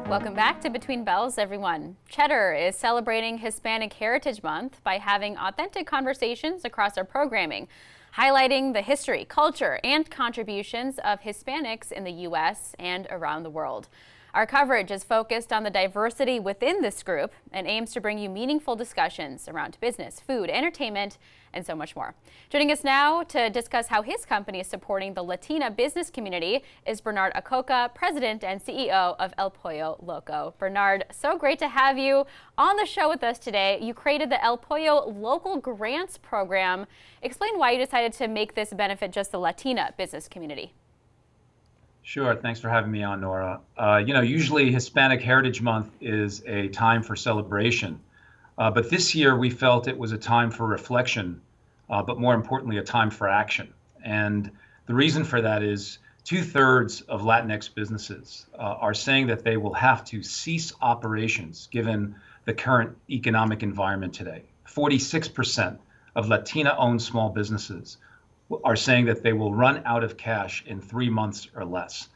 Welcome back to Between Bells, everyone. Cheddar is celebrating Hispanic Heritage Month by having authentic conversations across our programming, highlighting the history, culture, and contributions of Hispanics in the U.S. and around the world. Our coverage is focused on the diversity within this group and aims to bring you meaningful discussions around business, food, entertainment, and so much more. Joining us now to discuss how his company is supporting the Latina business community is Bernard Acoca, President and CEO of El Pollo Loco. Bernard, so great to have you on the show with us today. You created the El Pollo Local Grants program. Explain why you decided to make this benefit just the Latina business community. Sure. Thanks for having me on, Nora. Usually Hispanic Heritage Month is a time for celebration, but this year we felt it was a time for reflection, but more importantly, a time for action. And the reason for that is 2/3 of Latinx businesses are saying that they will have to cease operations given the current economic environment today. 46% of Latina-owned small businesses are saying that they will run out of cash in 3 months or less.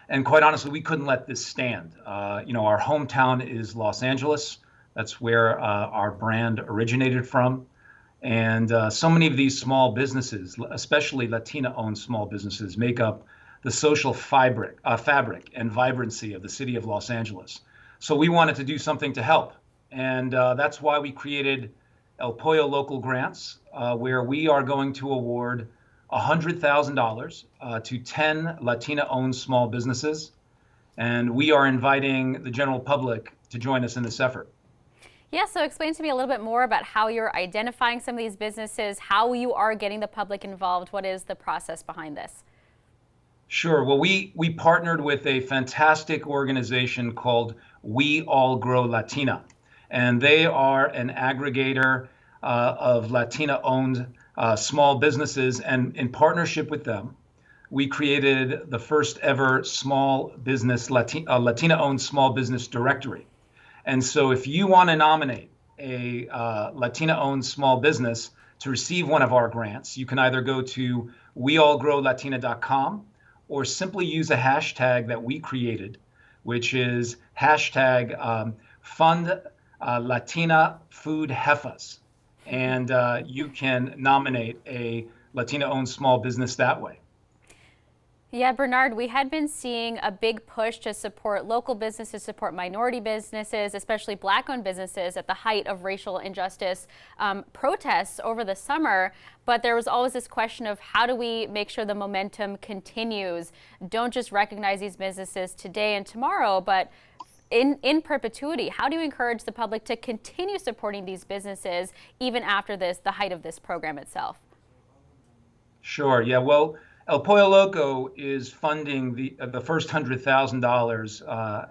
And quite honestly, we couldn't let this stand. Our hometown is Los Angeles. That's where our brand originated from. And so many of these small businesses, especially Latina-owned small businesses, make up the social fabric and vibrancy of the city of Los Angeles. So we wanted to do something to help. And that's why we created El Pollo Local Grants, where we are going to award $100,000 to 10 Latina-owned small businesses, and we are inviting the general public to join us in this effort. Yeah, so explain to me a little bit more about how you're identifying some of these businesses, how you are getting the public involved. What is the process behind this? Sure. Well, we partnered with a fantastic organization called We All Grow Latina, and they are an aggregator of Latina-owned small businesses, and in partnership with them, we created the first ever small business Latina-owned small business directory. And so if you want to nominate a Latina-owned small business to receive one of our grants, you can either go to weallgrowlatina.com or simply use a hashtag that we created, which is hashtag Fund Latina Food Jefas. And you can nominate a Latina-owned small business that way. Yeah, Bernard, we had been seeing a big push to support local businesses, support minority businesses, especially Black-owned businesses at the height of racial injustice protests over the summer. But there was always this question of how do we make sure the momentum continues? Don't just recognize these businesses today and tomorrow, but in perpetuity. How do you encourage the public to continue supporting these businesses even after the height of this program itself? Sure. Yeah. Well, El Pollo Loco is funding the first $100,000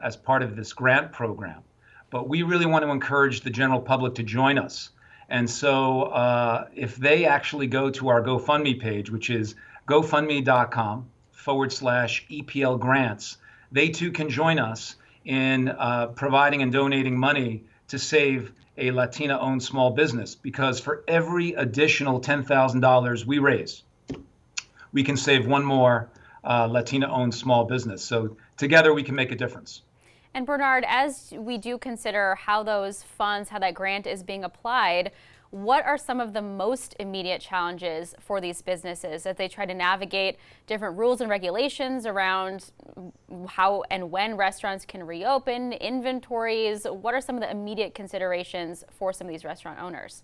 as part of this grant program, but we really want to encourage the general public to join us. And so if they actually go to our GoFundMe page, which is gofundme.com/EPL grants, they too can join us in providing and donating money to save a Latina-owned small business, because for every additional $10,000 we raise, we can save one more Latina-owned small business. So together we can make a difference. And Bernard, as we do consider how those funds, how that grant is being applied, what are some of the most immediate challenges for these businesses as they try to navigate different rules and regulations around how and when restaurants can reopen, inventories? What are some of the immediate considerations for some of these restaurant owners?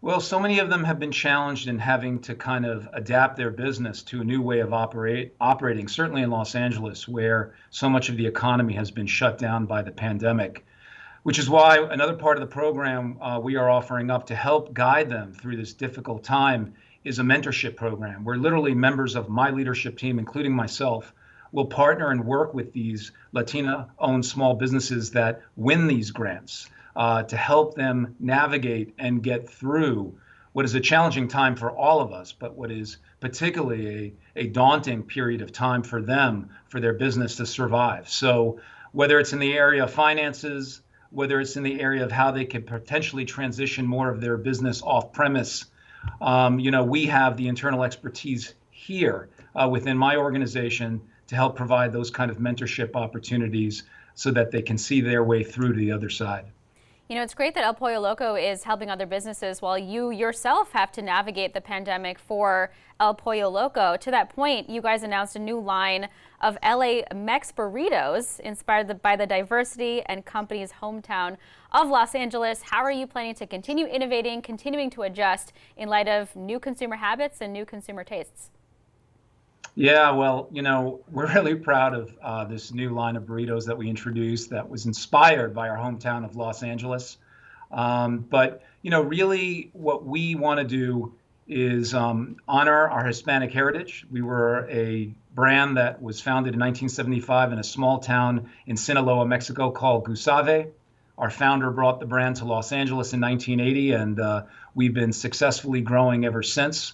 Well, so many of them have been challenged in having to kind of adapt their business to a new way of operating, certainly in Los Angeles, where so much of the economy has been shut down by the pandemic. Which is why another part of the program we are offering up to help guide them through this difficult time is a mentorship program where literally members of my leadership team, including myself, will partner and work with these Latina-owned small businesses that win these grants to help them navigate and get through what is a challenging time for all of us, but what is particularly a daunting period of time for them, for their business to survive. So whether it's in the area of finances, whether it's in the area of how they could potentially transition more of their business off premise. We have the internal expertise here within my organization to help provide those kind of mentorship opportunities so that they can see their way through to the other side. You know, it's great that El Pollo Loco is helping other businesses while you yourself have to navigate the pandemic for El Pollo Loco. To that point, you guys announced a new line of LAMex burritos inspired by the diversity and company's hometown of Los Angeles. How are you planning to continue innovating, continuing to adjust in light of new consumer habits and new consumer tastes? Yeah, well, we're really proud of this new line of burritos that we introduced that was inspired by our hometown of Los Angeles. But really what we want to do is honor our Hispanic heritage. We were a brand that was founded in 1975 in a small town in Sinaloa, Mexico called Gusave. Our founder brought the brand to Los Angeles in 1980, and we've been successfully growing ever since.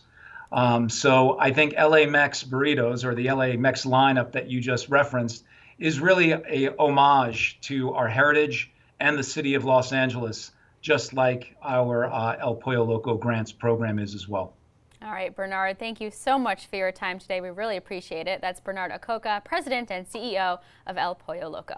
So I think LAMex burritos, or the LAMex lineup that you just referenced, is really a homage to our heritage and the city of Los Angeles, just like our El Pollo Loco Grants program is as well. All right, Bernard, thank you so much for your time today. We really appreciate it. That's Bernard Acoca, President and CEO of El Pollo Loco.